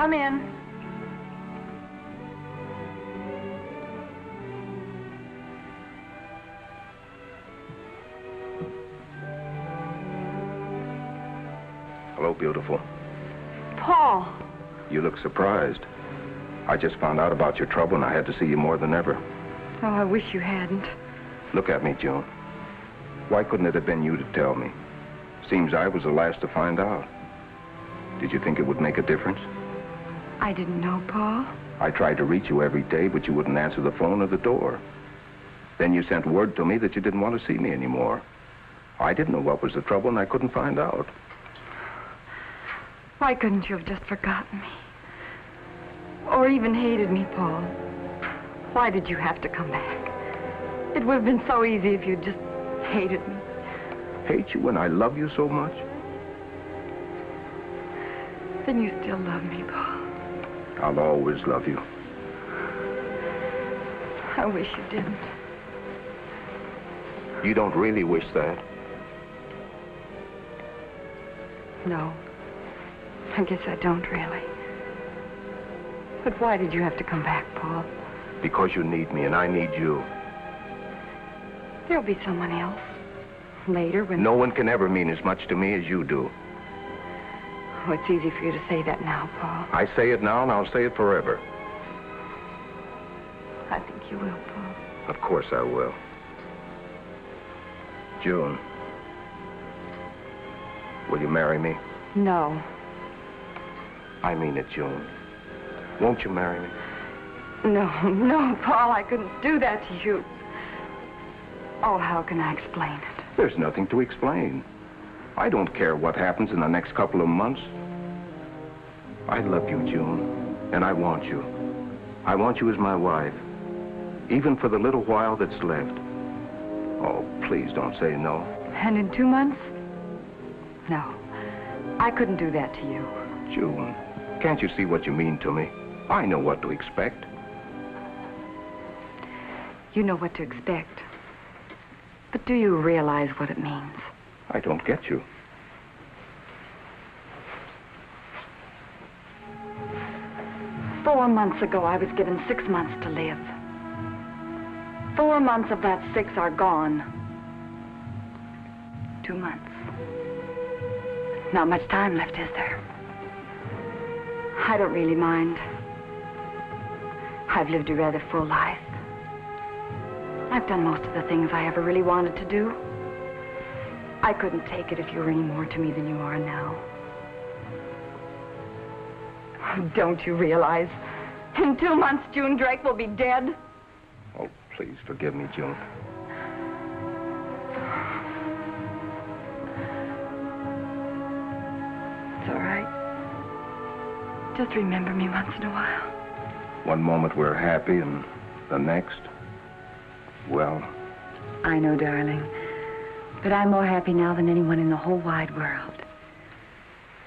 Come in. Hello, beautiful. Paul. You look surprised. I just found out about your trouble, and I had to see you more than ever. Oh, I wish you hadn't. Look at me, June. Why couldn't it have been you to tell me? Seems I was the last to find out. Did you think it would make a difference? I didn't know, Paul. I tried to reach you every day, but you wouldn't answer the phone or the door. Then you sent word to me that you didn't want to see me anymore. I didn't know what was the trouble, and I couldn't find out. Why couldn't you have just forgotten me? Or even hated me, Paul? Why did you have to come back? It would have been so easy if you'd just hated me. Hate you when I love you so much? Then you still love me, Paul. I'll always love you. I wish you didn't. You don't really wish that? No. I guess I don't really. But why did you have to come back, Paul? Because you need me and I need you. There'll be someone else. Later when... No one can ever mean as much to me as you do. Oh, it's easy for you to say that now, Paul. I say it now and I'll say it forever. I think you will, Paul. Of course I will. June. Will you marry me? No. I mean it, June. Won't you marry me? No, Paul, I couldn't do that to you. Oh, how can I explain it? There's nothing to explain. I don't care what happens in the next couple of months. I love you, June, and I want you. I want you as my wife, even for the little while that's left. Oh, please don't say no. And in 2 months? No, I couldn't do that to you. June, can't you see what you mean to me? I know what to expect. You know what to expect. But do you realize what it means? I don't get you. Four months ago, I was given 6 months to live. 4 months of that 6 are gone. 2 months. Not much time left, is there? I don't really mind. I've lived a rather full life. I've done most of the things I ever really wanted to do. I couldn't take it if you were any more to me than you are now. Don't you realize? In 2 months, June Drake will be dead. Oh, please forgive me, June. It's all right. Just remember me once in a while. One moment we're happy and the next, well... I know, darling. But I'm more happy now than anyone in the whole wide world.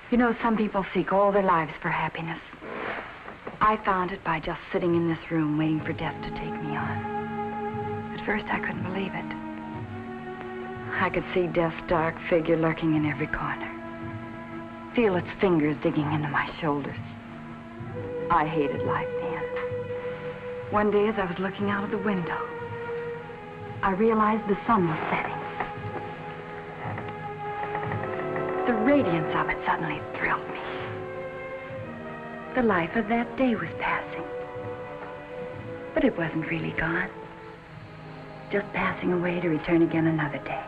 You know, some people seek all their lives for happiness. I found it by just sitting in this room waiting for death to take me on. At first, I couldn't believe it. I could see death's dark figure lurking in every corner. Feel its fingers digging into my shoulders. I hated life then. One day, as I was looking out of the window, I realized the sun was setting. The radiance of it suddenly thrilled me. The life of that day was passing. But it wasn't really gone. Just passing away to return again another day.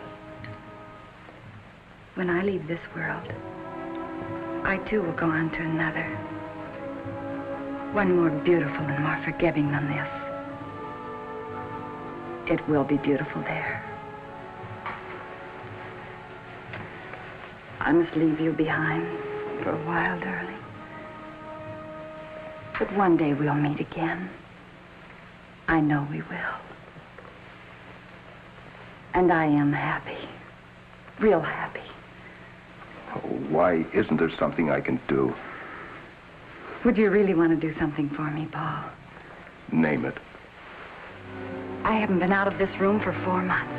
When I leave this world, I too will go on to another. One more beautiful and more forgiving than this. It will be beautiful there. I must leave you behind for a while, darling. But one day we'll meet again. I know we will. And I am happy. Real happy. Oh, why isn't there something I can do? Would you really want to do something for me, Paul? Name it. I haven't been out of this room for 4 months.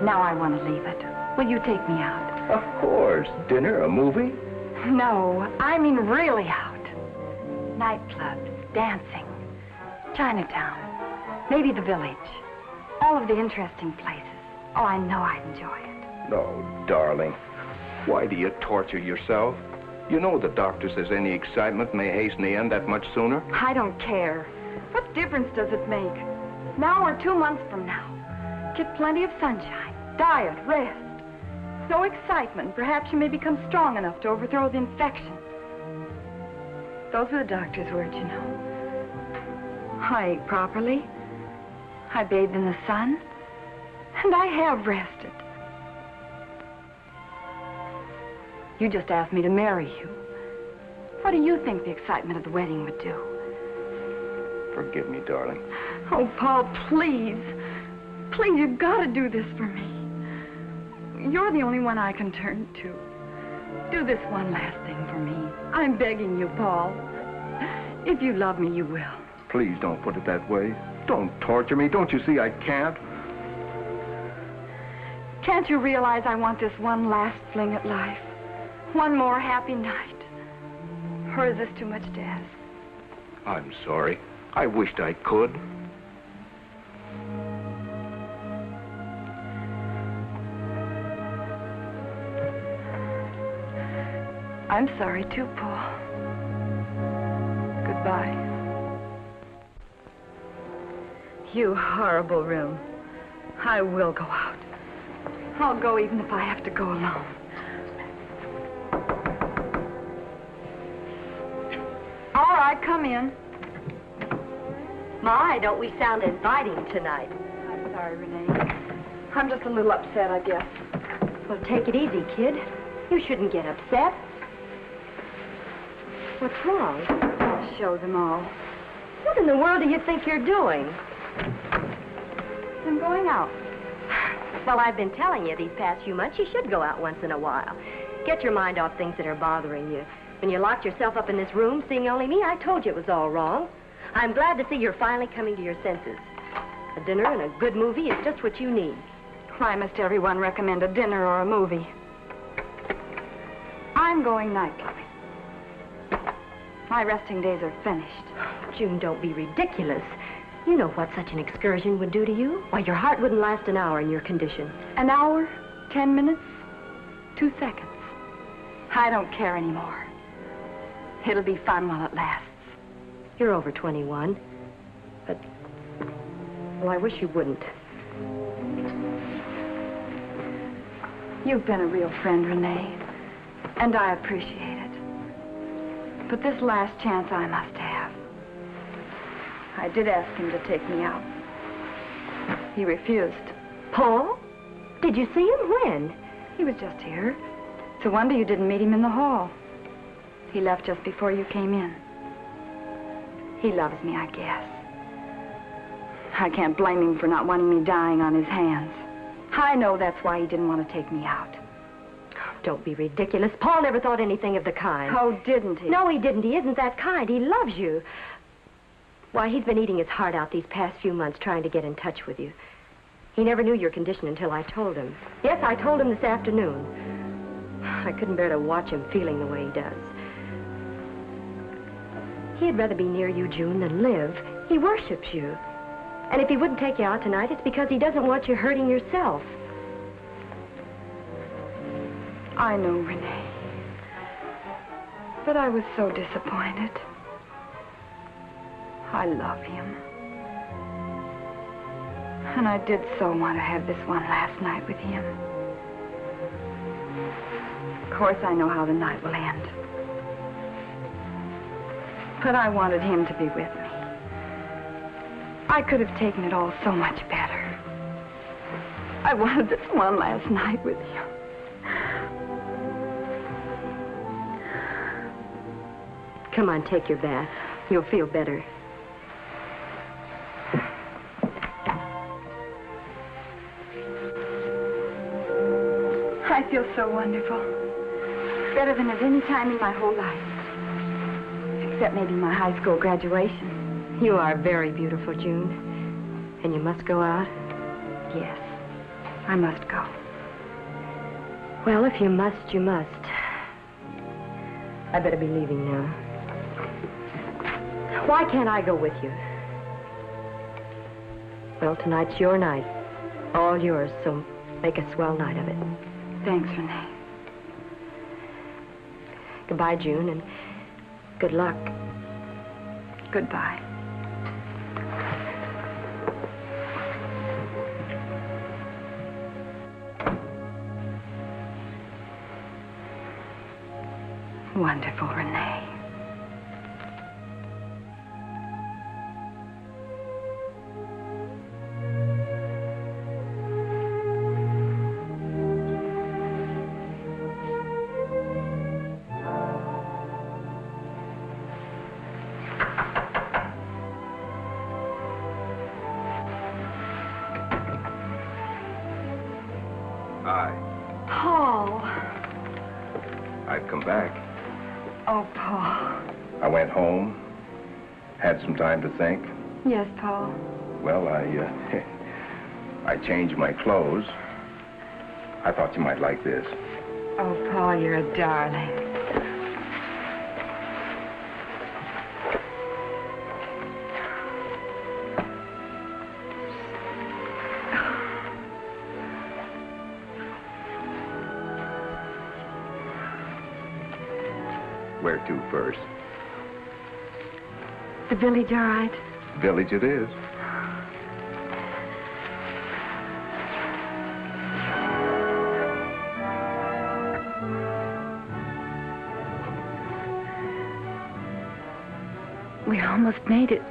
Now I want to leave it. Will you take me out? Of course. Dinner, a movie? No, I mean really out. Nightclubs, dancing, Chinatown, maybe the village. All of the interesting places. Oh, I know I'd enjoy it. No, darling. Why do you torture yourself? You know the doctor says any excitement may hasten the end that much sooner. I don't care. What difference does it make? Now or 2 months from now. Get plenty of sunshine, diet, rest. No excitement. Perhaps you may become strong enough to overthrow the infection. Those were the doctor's words, you know. I ate properly. I bathed in the sun. And I have rested. You just asked me to marry you. What do you think the excitement of the wedding would do? Forgive me, darling. Oh, Paul, please. Please, you've got to do this for me. You're the only one I can turn to. Do this one last thing for me. I'm begging you, Paul. If you love me, you will. Please don't put it that way. Don't torture me. Don't you see I can't? Can't you realize I want this one last fling at life? One more happy night? Or is this too much to ask? I'm sorry. I wished I could. I'm sorry too, Paul. Goodbye. You horrible room. I will go out. I'll go even if I have to go alone. All right, come in. My, don't we sound inviting tonight? I'm sorry, Renee. I'm just a little upset, I guess. Well, take it easy, kid. You shouldn't get upset. What's wrong? I'll show them all. What in the world do you think you're doing? I'm going out. Well, I've been telling you these past few months you should go out once in a while. Get your mind off things that are bothering you. When you locked yourself up in this room, seeing only me, I told you it was all wrong. I'm glad to see you're finally coming to your senses. A dinner and a good movie is just what you need. Why must everyone recommend a dinner or a movie? I'm going nightclubbing. My resting days are finished. June, don't be ridiculous. You know what such an excursion would do to you? Why, your heart wouldn't last an hour in your condition. An hour? 10 minutes? 2 seconds. I don't care anymore. It'll be fun while it lasts. You're over 21. But, well, I wish you wouldn't. You've been a real friend, Renee, and I appreciate it. But this last chance I must have. I did ask him to take me out. He refused. Paul? Did you see him when? He was just here. It's a wonder you didn't meet him in the hall. He left just before you came in. He loves me, I guess. I can't blame him for not wanting me dying on his hands. I know that's why he didn't want to take me out. Don't be ridiculous. Paul never thought anything of the kind. Oh, didn't he? No, he didn't. He isn't that kind. He loves you. Why, he's been eating his heart out these past few months trying to get in touch with you. He never knew your condition until I told him. Yes, I told him this afternoon. I couldn't bear to watch him feeling the way he does. He'd rather be near you, June, than live. He worships you. And if he wouldn't take you out tonight, it's because he doesn't want you hurting yourself. I know, Renee. But I was so disappointed. I love him. And I did so want to have this one last night with him. Of course, I know how the night will end. But I wanted him to be with me. I could have taken it all so much better. I wanted this one last night with him. Come on, take your bath. You'll feel better. I feel so wonderful. Better than at any time in my whole life. Except maybe my high school graduation. You are very beautiful, June. And you must go out? Yes, I must go. Well, if you must, you must. I better be leaving now. Why can't I go with you? Well, tonight's your night. All yours, so make a swell night of it. Thanks, Renee. Goodbye, June, and good luck. Goodbye. Wonderful, Renee. Hi. Paul. I've come back. Oh, Paul. I went home, had some time to think. Yes, Paul. Well, I changed my clothes. I thought you might like this. Oh, Paul, you're a darling. Where to first? The village, all right? Village it is. We almost made it.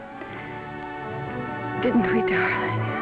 Didn't we, darling?